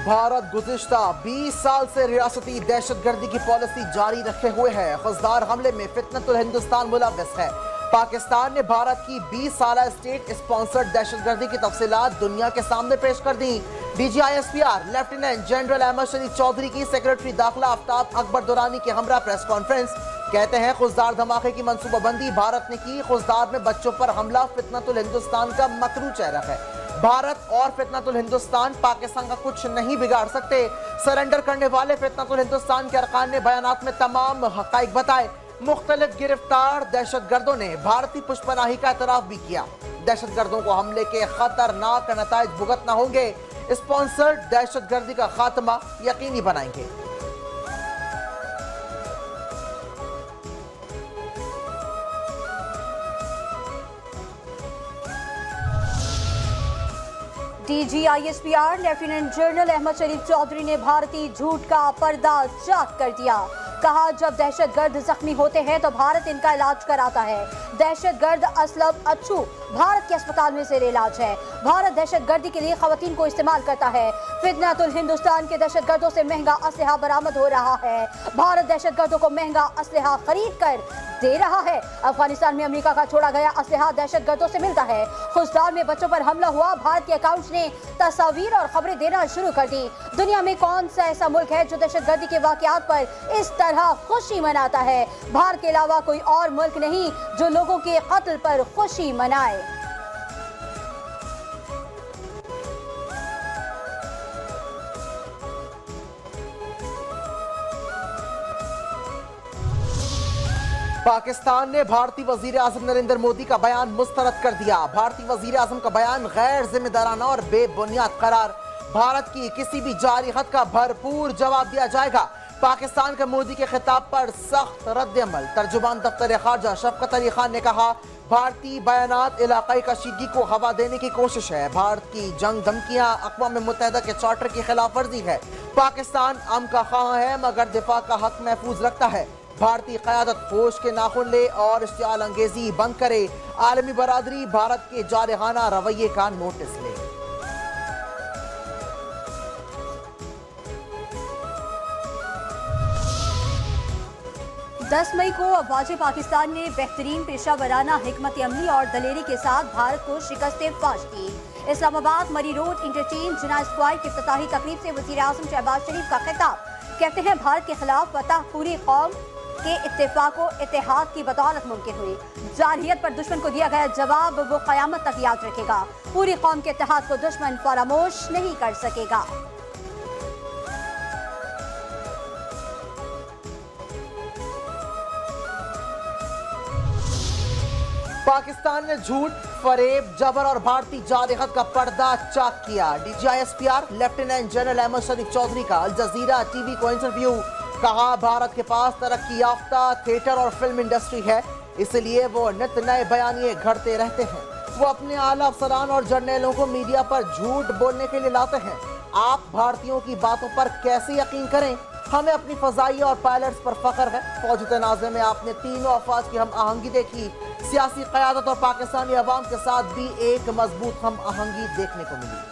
भारत गुज़िश्ता 20 साल से रियासती दहशतगर्दी की पॉलिसी जारी रखे हुए है। खुजदार हमले में फितनतुल हिंदुस्तान मुलव्वस है। पाकिस्तान ने भारत की 20 साल स्टेट स्पॉन्सर्ड दहशतगर्दी की तफसीलात दुनिया के सामने पेश कर दी। DGISPR लेफ्टिनेंट जनरल अहमद शरीफ चौधरी की सेक्रेटरी दाखिला आफ्ताब अकबर दुरानी के हमरा प्रेस कॉन्फ्रेंस। कहते हैं खुजदार धमाके की मंसूबाबंदी भारत ने की। खुजदार में बच्चों पर हमला फितनतुल हिंदुस्तान का मकरू चेहरा है। भारत और फितनतुल हिंदुस्तान पाकिस्तान का कुछ नहीं बिगाड़ सकते। सरेंडर करने वाले फितनतुल हिंदुस्तान के अरकान ने बयानात में तमाम हक़ाइक़ बताए। मुख्तलिफ गिरफ्तार दहशतगर्दों ने भारतीय पुष्पनाही का एतराफ़ भी किया। दहशतगर्दों को हमले के खतरनाक नताइज भुगतना होंगे। स्पॉन्सर्ड दहशतगर्दी का खात्मा यकीनी बनाएंगे। DGISPR लेफ्टिनेंट जनरल अहमद शरीफ चौधरी ने भारतीय झूठ का पर्दा चाक कर दिया। कहा, जब दहशतगर्द जख्मी होते हैं तो भारत इनका इलाज कराता है। दहशतगर्द असलम अच्छू भारत के अस्पताल में ज़ेर इलाज है। भारत दहशतगर्दी के लिए खवातीन को इस्तेमाल करता है। फितनतुल हिंदुस्तान के दहशतगर्दों से महंगा असलहा बरामद हो रहा है। भारत दहशतगर्दों को महंगा असलहा खरीद कर दे रहा है। अफगानिस्तान में अमेरिका का छोड़ा गया असलहा दहशतगर्दों से मिलता है। खुजदार में बच्चों पर हमला हुआ। भारत के अकाउंट्स ने तस्वीर और खबरें देना शुरू कर दी। दुनिया में कौन सा ऐसा मुल्क है जो दहशतगर्दी के वाकयात पर इस तरह खुशी मनाता है? भारत के अलावा कोई और मुल्क नहीं जो लोगों के कत्ल पर खुशी मनाए। पाकिस्तान ने भारतीय वजीर आजम नरेंद्र मोदी का बयान मुस्तरद कर दिया। भारतीय वजीर आजम का बयान गैर जिम्मेदाराना और बेबुनियाद करार। भारत की किसी भी जारी खत का भरपूर जवाब दिया जाएगा। पाकिस्तान के मोदी के खिताब पर सख्त रद्द अमल। तर्जुमान दफ्तर खारजा शफकत अली खान ने कहा, भारतीय बयानात इलाकाई कशीदगी को हवा देने की कोशिश है। भारत की जंग धमकियां अक़वाम मुत्तहिदा के चार्टर की खिलाफ वर्जी है। पाकिस्तान अमन का ख़्वाह है मगर दिफा का हक महफूज रखता है। भारतीय क़यादत होश के नाखुन ले और इश्तियाल अंगेजी बंद करे। आलमी बरादरी भारत के जारहाना रवैये का नोटिस ले। दस मई को अफवाज पाकिस्तान ने बेहतरीन पेशा वराना हिकमत अमली और दलेरी के साथ भारत को शिकस्त फाश की। इस्लामाबाद मरी रोड इंटरचेंज जिना स्क्वायर की इफ्तिताही तकरीब से वज़ीर आज़म शहबाज शरीफ का खिताब। कहते हैं, भारत के खिलाफ फतह पूरी कौम के इत्तेफाक व इत्तेहाद की बदौलत मुमकिन हुई। जारहियत पर दुश्मन को दिया गया जवाब वो क़यामत तक याद रखेगा। पूरी कौम के इत्तेहाद को दुश्मन फरामोश नहीं कर सकेगा। पाकिस्तान ने झूठ, फरेब, जबर और भारतीय जारहत का पर्दा चाक किया। DGISPR लेफ्टिनेंट जनरल अहमद शरीफ चौधरी का अल जजीरा टीवी को इंटरव्यू। कहा, भारत के पास तरक्की याफ्ता थिएटर और फिल्म इंडस्ट्री है, इसलिए वो नित नए बयानिए घड़ते रहते हैं। वो अपने आला अफसरान और जर्नलों को मीडिया पर झूठ बोलने के लिए लाते हैं। आप भारतीयों की बातों पर कैसे यकीन करें? हमें अपनी फजाइया और पायलट्स पर फख्र है। फौजी तनाज़े में आपने तीनों अफवाज की हम आहंगी देखी। सियासी क़यादत और पाकिस्तानी अवाम के साथ भी एक मजबूत हम आहंगी देखने को मिली।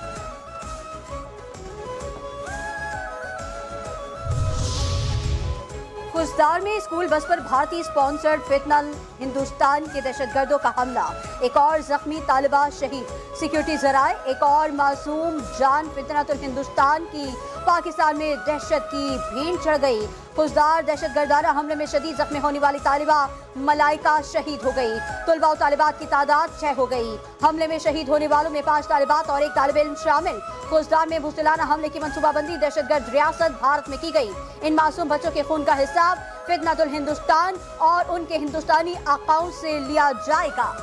खुजदार में स्कूल बस पर भारतीय स्पॉन्सर्ड फितनतुल हिंदुस्तान के दहशतगर्दों का हमला। एक और जख्मी तालिबा शहीद। सिक्योरिटी जराए, एक और मासूम जान फितनतुल हिंदुस्तान की। पाकिस्तान में दहशत की भीड़ चढ़ गई। खुजदार दहशतगर्दाना हमले में शदीद जख्मी होने वाली तालिबा मलाइका शहीद हो गई। तुलबा और तालिबात की तादाद 6 हो गई। हमले में शहीद होने वालों में 5 तालिबात और 1 तालिब इल्म शामिल। खुजदार में बुज़दिलाना हमले की मंसूबाबंदी दहशतगर्द रियासत भारत में की गई। इन मासूम बच्चों के खून का हिसाब फितनतुल हिंदुस्तान और उनके हिंदुस्तानी अकाउंट से लिया जाएगा।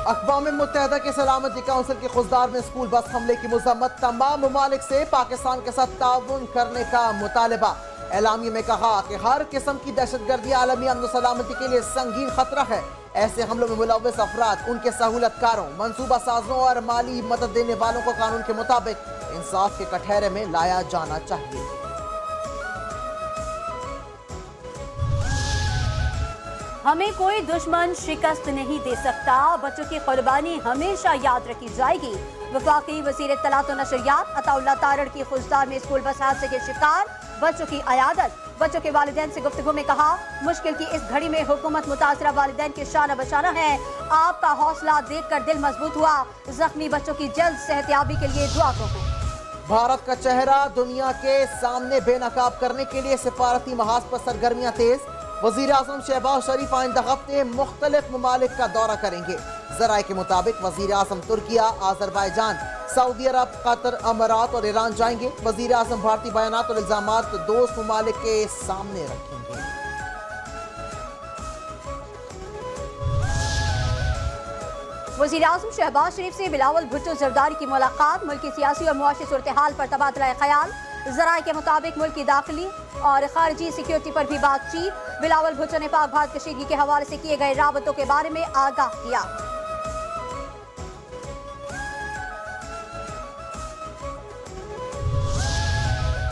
अक़वाम मुत्तहिदा के सलामती काउंसिल के खुजदार में स्कूल बस हमले की मज़म्मत। तमाम ममालिक से पाकिस्तान के साथ ताउन करने का मुतालबा। एलामिया में कहा कि हर किस्म की दहशतगर्दी आलमी अमन सलामती के लिए संगीन खतरा है। ऐसे हमलों में मुलव्वस अफराद, उनके सहूलतकारों, मनसूबा साजों और माली मदद देने वालों को कानून के मुताबिक इंसाफ के कटहरे में लाया जाना चाहिए। हमें कोई दुश्मन शिकस्त नहीं दे सकता, बच्चों की कुर्बानी हमेशा याद रखी जाएगी। वफाकी वज़ीर इत्तलात व नशरियात अताउल्लाह तारड़ की खुशदार में स्कूल बस हादसे के शिकार बच्चों की अयादत। बच्चों के वालिदैन से गुफ्तगू में कहा, मुश्किल की इस घड़ी में हुकूमत मुतासरा वालिदैन के शाना बशाना है। आपका हौसला देखकर दिल मजबूत हुआ। जख्मी बच्चों की जल्द सेहतयाबी के लिए दुआ करो। भारत का चेहरा दुनिया के सामने बेनकाब करने के लिए सिफारती महाज पर सरगर्मियां तेज। वजीर आजम शहबाज शरीफ आइंदा हफ्ते मुख्तलिफ ममालिक का दौरा करेंगे। जराए के मुताबिक वजीर आजम तुर्किया, आजरबाईजान, सऊदी अरब, कतर, अमारात और ईरान जाएंगे। वजीर आजम भारतीय बयानात और इल्जामात दोस्त ममालिक के सामने रखेंगे। वज़ीर आज़म शहबाज शरीफ से बिलावल भुट्टो जरदारी की मुलाकात। मुल्क की सियासी और मुआशी सूरत हाल पर तबादला ख्याल। ज़राए के मुताबिक मुल्क की दाखिली और खारजी सिक्योरिटी पर भी बातचीत। बिलावल भुट्टो ने पाक भारत कशीदगी के हवाले से किए गए राबतों के बारे में आगाह किया।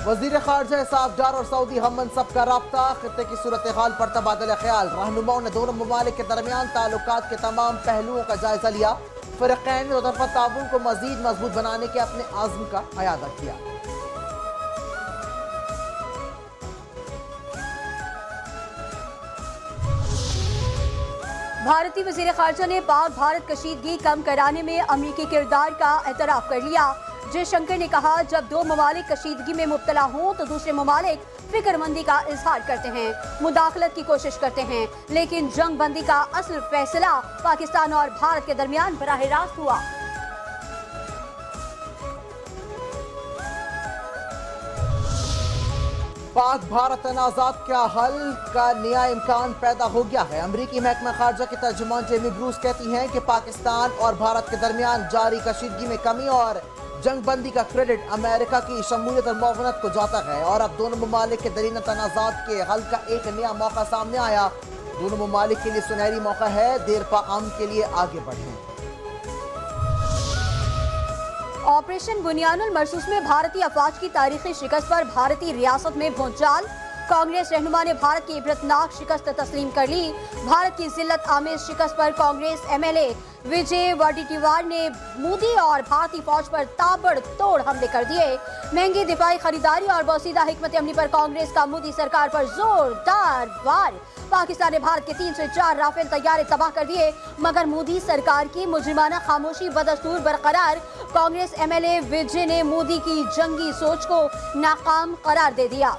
वजीर खारजा साफ डार और सऊदी हम मनसब का राब्ता। खित्ते की सूरत हाल पर तबादला ख्याल। रहनुमाओं ने दोनों ममालिक के दरमियान ताल्लुकात के तमाम पहलुओं का जायजा लिया। फ़िरक़ैन ने दो तरफ़ा ताउन को मज़ीद मजबूत बनाने के अपने आज़्म का अयादा किया। भारतीय वज़ीर ख़ारजा ने पाक भारत कशीदगी कम कराने में अमरीकी किरदार का एतराफ़ कर लिया। जयशंकर ने कहा, जब दो ममालिक कशीदगी में मुब्तला हों तो दूसरे ममालिक फिक्रमंदी का इजहार करते हैं, मुदाखलत की कोशिश करते हैं, लेकिन जंग बंदी का असल फैसला पाकिस्तान और भारत के दरमियान बराह रास्त हुआ। पाक भारत तनाज़ात का हल का नया इम्कान पैदा हो गया है। अमरीकी महकमा खारजा के तर्जुमान जेमी ब्रूस कहती हैं कि पाकिस्तान और भारत के दरमियान जारी कशीदगी में कमी और जंग बंदी का क्रेडिट अमेरिका की शमूलियत और मुआवनत को जाता है और अब दोनों ममालिक के दरीना तनाज़ात के हल का एक नया मौका सामने आया। दोनों ममालिक के लिए सुनहरी मौका है, देर पा अमन के लिए आगे बढ़ें। ऑपरेशन बुनियानुल मरसूस में भारतीय अफवाज की तारीखी शिकस्त पर भारतीय रियासत में भूचाल। कांग्रेस रहनुमा ने भारत की इबरतनाक शिकस्त तस्लीम कर ली। भारत की जिल्लत आमेज शिकस्त पर कांग्रेस एमएलए विजय वडेट्टीवार ने मोदी और भारतीय फौज पर ताबड़तोड़ हमले कर दिए। महंगी दिफाई खरीदारी और बोसीदा हिकमत अमली पर कांग्रेस का मोदी सरकार पर जोरदार वार। पाकिस्तान ने भारत के 3 से 4 राफेल तैयारे तबाह कर दिए, मगर मोदी सरकार की मुजरिमाना खामोशी बदस्तूर बरकरार। कांग्रेस एमएलए विजय ने मोदी की जंगी सोच को नाकाम करार दे दिया।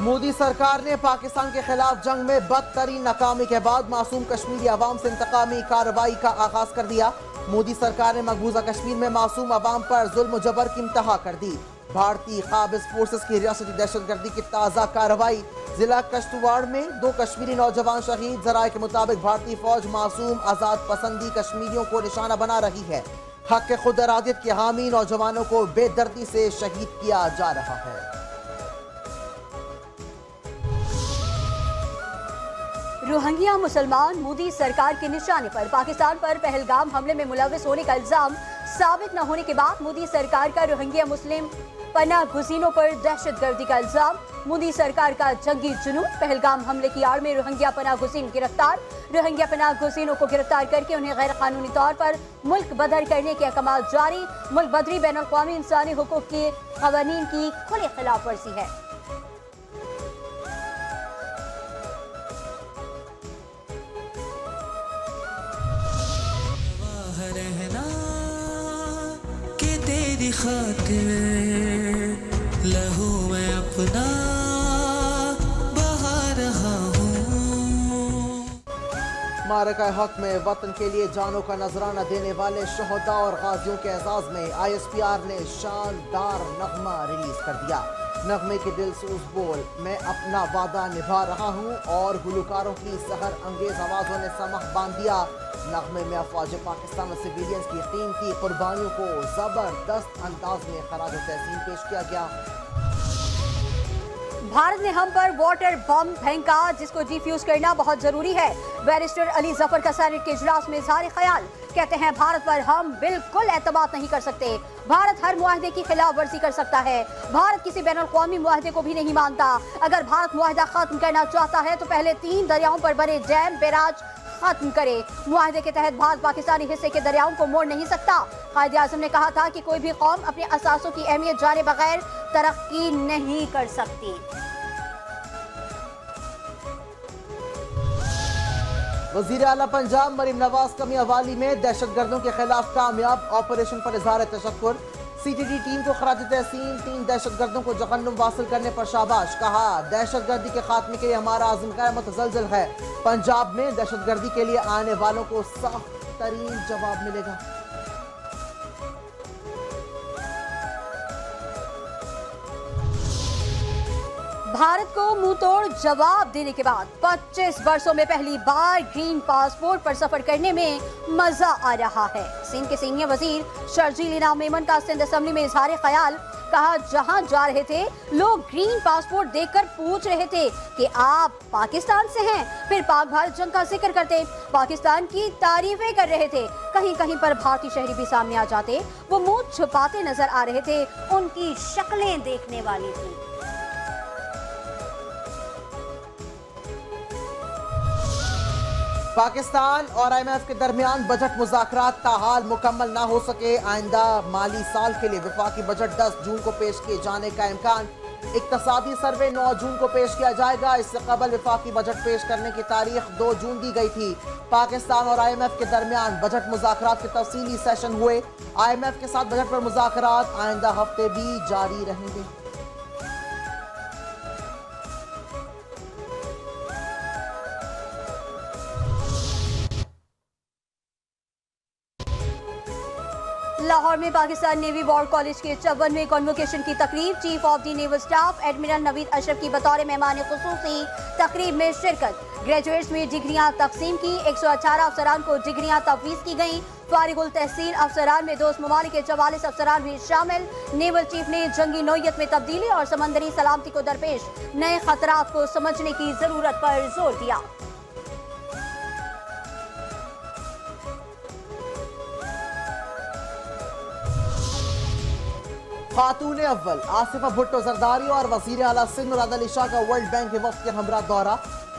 मोदी सरकार ने पाकिस्तान के खिलाफ जंग में बदतरीन नाकामी के बाद मासूम कश्मीरी अवाम से इंतकामी कार्रवाई का आगाज कर दिया। मोदी सरकार ने मकबूजा कश्मीर में मासूम अवाम पर जुल्म जबर की इंतहा कर दी। भारतीय काबिज फोर्सेस की रियासती दहशतगर्दी की ताज़ा कार्रवाई। जिला कश्तवाड़ में 2 कश्मीरी नौजवान शहीद। जराए के मुताबिक भारतीय फौज मासूम आज़ाद पसंदी कश्मीरियों को निशाना बना रही है। हक के खुद इरादियत के हामी नौजवानों को बेदर्दी से शहीद किया जा रहा है। रोहिंग्या मुसलमान मोदी सरकार के निशाने पर। पाकिस्तान पर पहलगाम हमले में मुलविस होने का इल्जाम साबित न होने के बाद मोदी सरकार का रोहिंग्या मुस्लिम पनाह गुज़ीनों पर दहशतगर्दी का इल्जाम। मोदी सरकार का जंगी जुनून। पहलगाम हमले की आड़ में रोहिंग्या पनाह गुज़ीन गिरफ्तार। रोहिंग्या पनाह गुज़ीनों को गिरफ्तार करके उन्हें गैर कानूनी तौर पर मुल्क बदर करने के अहकाम जारी। मुल्क बदरी बैन अल-अक़वामी इंसानी हुकूक के क़वानीन की खुली खिलाफ वर्जी है। खातिर लहू मैं अपना बहा रहा हूँ। मारका हक में वतन के लिए जानों का नजराना देने वाले शहदा और गाजियों के एजाज में ISPR ने शानदार नगमा रिलीज कर दिया। नगमे के दिल सूज बोल मैं अपना वादा निभा रहा हूँ और गुलकारों की सहर अंगेज आवाजों ने समख बांध दिया। नगमे में अफवाज पाकिस्तान और सिविलियंस की कीमती कुर्बानियों को जबरदस्त अंदाज में खराज तहसीन पेश किया गया। भारत ने हम पर वाटर बम फेंका जिसको डिफ्यूज करना बहुत जरूरी है। बैरिस्टर अली जफर का सेनेट के इजलास में इजहार ख्याल, कहते हैं भारत पर हम बिल्कुल एतमाद नहीं कर सकते। भारत हर मुआहदे की खिलाफ वर्जी कर सकता है। भारत किसी बैनुल-अक़वामी मुआहदे को भी नहीं मानता। अगर भारत मुआहदा खत्म करना चाहता है तो पहले 3 दरियाओं पर बने डैम बैराज खत्म करे। मुआहदे के तहत भारत पाकिस्तानी हिस्से के दरियाओं को मोड़ नहीं सकता। कायदे आज़म ने कहा था कि कोई भी कौम अपने असासों की अहमियत जाने बगैर तरक्की नहीं कर सकती। वज़ीर आला पंजाब मरीम नवाज कमियावाली में दहशतगर्दों के खिलाफ कामयाब ऑपरेशन पर इजहार तशक्कुर। CTD टीम को खराज तहसीन, 3 दहशतगर्दों को जहन्नुम वासिल करने पर शाबाश। कहा दहशतगर्दी के खात्मे के लिए हमारा आज़म गैर मुतज़लज़ल है। पंजाब में दहशतगर्दी के लिए आने वालों को सख्त तरीन जवाब मिलेगा। भारत को मुंह तोड़ जवाब देने के बाद 25 वर्षों में पहली बार ग्रीन पासपोर्ट पर सफर करने में मजा आ रहा है। सिंध के सीनियर वजीर शर्जील इनाम मेमन का सिंध असेंबली में इजहार ख्याल, कहा जहां जा रहे थे लोग ग्रीन पासपोर्ट देखकर पूछ रहे थे कि आप पाकिस्तान से हैं, फिर पाक भारत जंग का जिक्र करते, पाकिस्तान की तारीफें कर रहे थे। कहीं कहीं पर भारतीय शहरी भी सामने आ जाते, वो मुंह छुपाते नजर आ रहे थे, उनकी शक्लें देखने वाली थी। पाकिस्तान और IMF के दरमियान बजट मुज़ाकरात ताहाल मुकम्मल ना हो सके। आइंदा माली साल के लिए वफाकी बजट 10 जून को पेश किए जाने का इम्कान। इक्तसादी सर्वे 9 जून को पेश किया जाएगा। इससे कबल वफाकी बजट पेश करने की तारीख 2 जून दी गई थी। पाकिस्तान और IMF के दरमियान बजट मुज़ाकरात के तफसीली सेशन हुए। IMF के साथ बजट पर मुज़ाकरात आइंदा हफ्ते भी जारी रहेंगे। लाहौर में पाकिस्तान नेवी वॉर कॉलेज के 54वें कॉन्वोकेशन की तकरीब, chief of the naval staff admiral Naveed Ashraf की बतौर मेहमान खुसूसी तकरीब में शिरकत। ग्रेजुएट्स में डिग्रियां तकसीम की, 118 अफसरान को डिग्रियां तफवीज़ की गईं। फारिगुल तहसील अफसरान में दोस्त ममालिक के 44 अफसरान भी शामिल। नेवल चीफ ने जंगी नौयत में तब्दीली और समंदरी सलामती को दरपेश नए खतरात को समझने की जरूरत पर जोर दिया। खातून अव्वल आसिफा भुट्टो जरदारी और वज़ीर आला सिंध मुराद अली शाह का वर्ल्ड बैंक के वक्त के हमरा दौरा।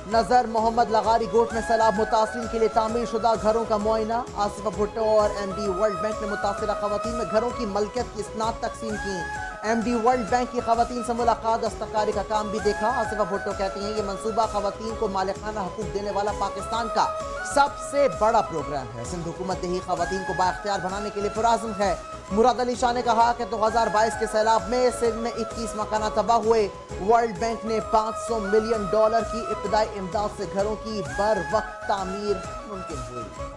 नजर मोहम्मद लगारी गोट में सैलाब मुतासरीन के लिए तामीर शुदा घरों का मुआयना। आसिफा भुट्टो और MD वर्ल्ड बैंक ने मुतासरा खवातीन में घरों की मलकियत की इसनाद तकसीम की। MD वर्ल्ड बैंक की खवातीन से मुलाकात, दस्तकारी का काम भी देखा। आसिफा भुट्टो कहती हैं ये मंसूबा खवातीन को मालिकाना हकूक देने वाला पाकिस्तान का सबसे बड़ा प्रोग्राम है। सिंध हुकूमत ही खवातीन को बाख्तियार बनाने के लिए पुराज़म है। मुराद अली शाह ने कहा कि 2022 के सैलाब में सिंध में 21 मकाना तबाह हुए। वर्ल्ड बैंक ने $500 मिलियन की इब्तदाई इमदाद से घरों की बर वक्त तामीर मुमकिन हुई।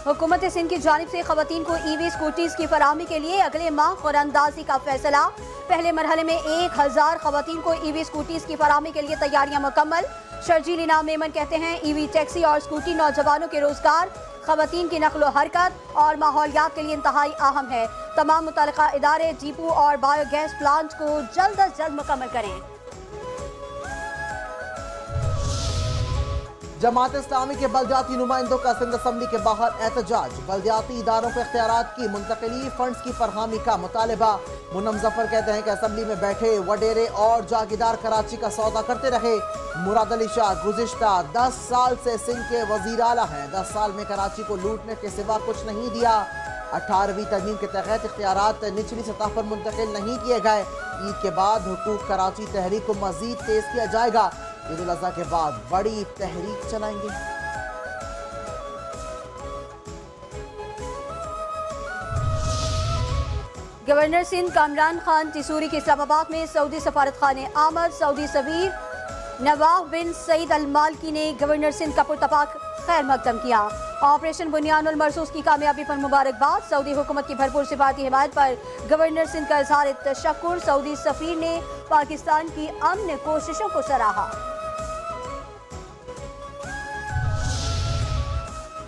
हुकूमत सिंध की जानिब से खवातीन को EV स्कूटीज की फराहमी के लिए अगले माह क़ुरअंदाज़ी का फैसला। पहले मरहले में 1000 खवातीन को EV स्कूटीज की फराहमी के लिए तैयारियां मुकम्मल। शर्जील इनाम मेमन कहते हैं EV टैक्सी और स्कूटी नौजवानों के रोजगार, खवातीन की नक्लो हरकत और माहौलियात के लिए इंतहाई अहम है। तमाम मुतल्लिका इदारे डिपो और बायोगैस प्लांट को जल्द अज जल्द मुकम्मल करें। जमात इस्लामी के बलदियाती नुमाइंदों का सिंध असम्बली के बाहर एहतजाज। बलदियाती इदारों को इख्तियारात की मुंतकिली, फंड्स की फरहमी का मुतालबा। मुन्नम जफर कहते हैं कि असम्बली में बैठे वडेरे और जागीरदार कराची का सौदा करते रहे। मुराद अली शाह गुज़िश्ता 10 साल से सिंध के वज़ीर आला हैं। 10 साल में कराची को लूटने के सिवा कुछ नहीं दिया। 18वीं तरमीम के तहत इख्तियारात निचली सतह पर मुंतकिल नहीं किए गए। ईद के बाद हुकूक कराची तहरीक को मजीद तेज किया जाएगा। ईद उल अज़हा के बाद बड़ी तहरीक चलाएंगे। गवर्नर सिंध कामरान खान तिसूरी के इस्लामाबाद में सऊदी सफारत खाने आमद। सऊदी सफीर नवाफ बिन सईद अल मालकी ने गवर्नर सिंध का पुरतपाक खैर मकदम किया। ऑपरेशन बुनियानुल मरसूस की कामयाबी पर मुबारकबाद। सऊदी हुकूमत की भरपूर सिफाती हिमायत पर गवर्नर सिंध का इजहार तशक्कुर। सऊदी सफीर ने पाकिस्तान की अमन कोशिशों को सराहा।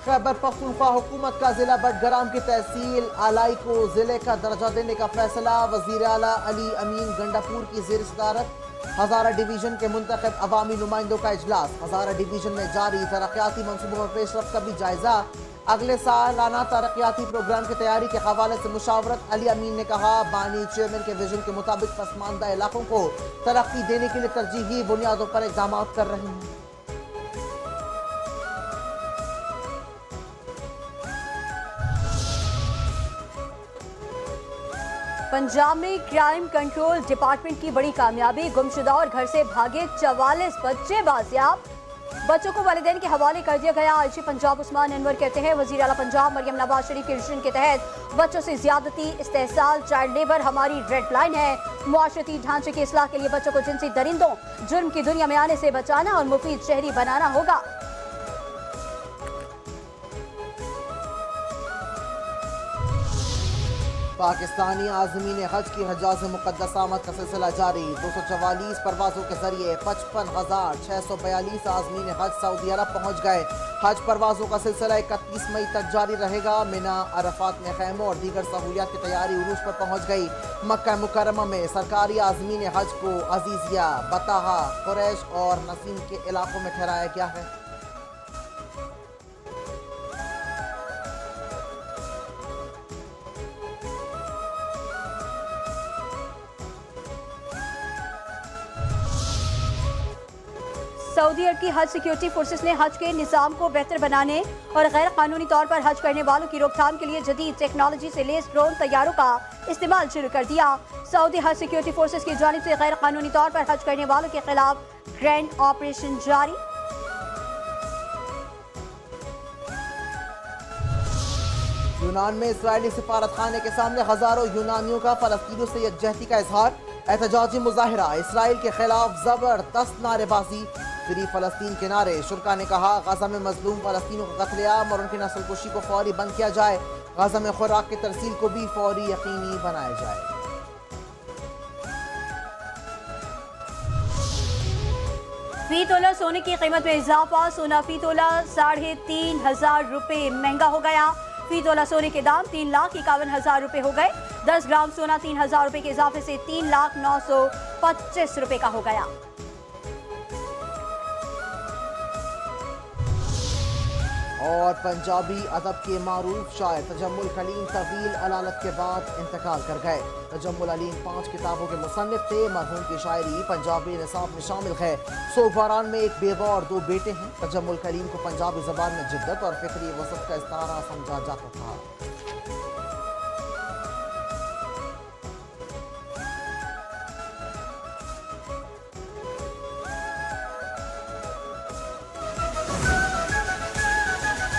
खैबर पख्तूनख्वा हुकूमत का जिला बडगराम की तहसील आलाई को जिले का दर्जा देने का फैसला। वजीर आला अली अमीन गंडापुर की जेर सदारत हजारा डिवीजन के मुंतखब अवामी नुमाइंदों का इजलास। हजारा डिवीजन में जारी तरक्याती मंसूबों में पेशरफ्त का भी जायजा। अगले सालाना तरक्याती प्रोग्राम की तैयारी के हवाले से मुशावरत। अली अमीन ने कहा, बानी चेयरमैन के विजन के मुताबिक पसमानदा इलाकों को तरक्की देने के लिए तरजीही बुनियादों पर इक़दाम कर रहे हैं। पंजाब में क्राइम कंट्रोल डिपार्टमेंट की बड़ी कामयाबी। गुमशुदा और घर से भागे 44 बच्चे बाजियाब। बच्चों को वालिदैन के हवाले कर दिया गया। आईजी पंजाब उस्मान अनवर कहते हैं, वजीर आला पंजाब मरियम नवाज शरीफ के विजन के तहत बच्चों से ज्यादती, इस्तेहसाल, चाइल्ड लेबर हमारी रेड लाइन है। मुआशरती ढांचे की इस्लाह के लिए बच्चों को जिनसी दरिंदों, जुर्म की दुनिया में आने से बचाना और मुफीद शहरी बनाना होगा। पाकिस्तानी आज़मीन हज की हजाज मुक़द्दस आमद का सिलसिला जारी। 244 परवाज़ों के जरिए 55,642 आज़मीन हज सऊदी अरब पहुँच गए। हज परवाज़ों का सिलसिला 31 मई तक जारी रहेगा। मिना, अरफात में खैमों और दीगर सहूलियात की तैयारी उरूज पर पहुँच गई। मक्का मुकर्रमा में सरकारी आज़मीन हज को अजीज़िया, बताहा, कुरैश और नसीम के इलाकों में ठहराया गया है। सऊदी अरब की हज सिक्योरिटी फोर्सेस ने हज के निज़ाम को बेहतर बनाने और गैर कानूनी तौर पर हज करने वालों की रोकथाम के लिए जदीद टेक्नोलॉजी से लेस ड्रोन तैयारों का इस्तेमाल शुरू कर दिया। सऊदी हज सिक्योरिटी फोर्सेस की जानिब से गैर कानूनी तौर पर हज करने वालों के खिलाफ ग्रैंड ऑपरेशन जारी। यूनान में इस्राएली सिफारत खाने के सामने हजारों यूनानियों का फलस्तीनियों से यकजहती का इजहार। एहतजाजी मुजाहिरा, इसराइल के खिलाफ जबरदस्त नारेबाजी, फ्री फलस्तीन के नारे। शुरका ने कहा, गजा में मजलूम फलस्तीनियों का कत्लेआम और उनकी नस्ल कुशी को फौरी बंद किया जाए। गजा में खुराक की तरसील को भी फौरी यकीनी बनाया जाए। फी तोला सोने की कीमत में इजाफा। सोना फी तोला 3,500 रुपये महंगा हो गया। फी तोला सोने के दाम 3,51,000 रुपये हो गए। 10 ग्राम सोना 3,000 रुपये के इजाफे से 3,09,25 रुपये का हो गया। और पंजाबी अदब के मारूफ शायर तजम्मुल कलीम तवील अलालत के बाद इंतकाल कर गए। तजम्मुल अलीम 5 किताबों के मुसन्निफ थे। मरहूम की शायरी पंजाबी निसाब में शामिल है। सोगवारान में एक बेवा और 2 बेटे हैं। तजम्मुल कलीम को पंजाबी ज़बान में जिद्दत और फिक्री वसत का इस्तारा समझा जाता था।